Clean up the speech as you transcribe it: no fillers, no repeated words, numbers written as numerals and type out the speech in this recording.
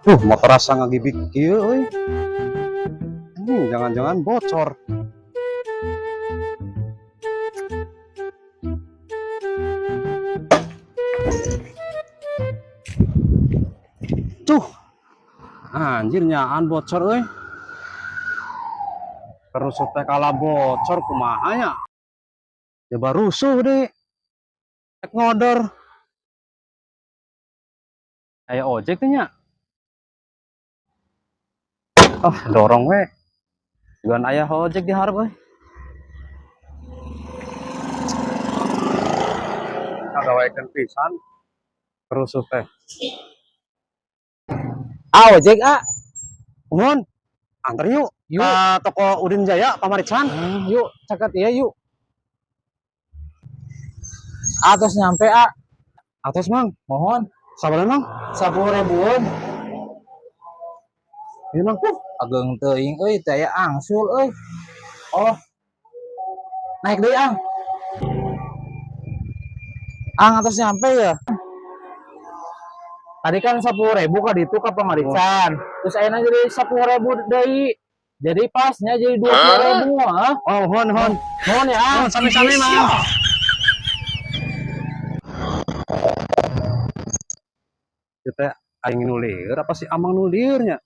Motor asa ngagibik kieu euy. Jangan-jangan bocor. Tuh. Anjir nyaan bocor euy. Terus teh kalah bocor kumaha nya? Ya baru rusuh deh. Ek ngodor. Aya ojek teh nya. Dorong we. Juan ayah ojek di hareup euy. Ngagawekeun pisan. Rusuh teh. Ojek Nuhun. Antar yuk. Yuk. Ka toko Udin Jaya pamariksan. Yuk caket ya yuk. Terus nyampe Atos Mang. mohon Sabaraha Mang? 10.000-an. Ieu Mang. Ageng teuing euy teh aya angsul euy. Oh. Naik deui atos nyampe ya. Tadi kan 10.000 ka ditu ka pamariksan. Terus ayeuna jadi 10.000 deui. Jadi pasnya jadi 20.000 Oh, hon. Mohon ya. Sami-sami Mang. Kita aing nu lieur apa si Amang nu lieur nya?